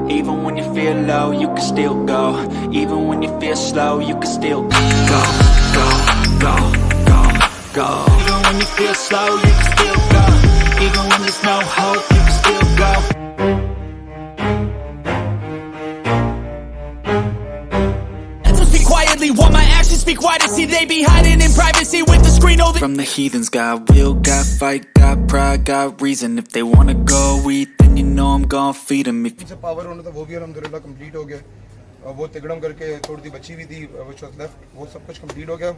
Even when you feel low, you can still go. Even when you feel slow, you can still go. Go, go, go, go. Even when you feel slow, you can still go. Even when there's no hope, you can still go. Quietly, while my actions speak wider. See, they be hiding in privacy with the screen over. From the heathens, got will, got fight, got pride, got reason. If they wanna go eat, then you know I'm gonna feed them. If से power होना था वो भी अल्हम्दुलिल्लाह complete हो गया. वो तिगड़म करके थोड़ी सी बची हुई थी which was left, वो सब कुछ कंप्लीट हो गया.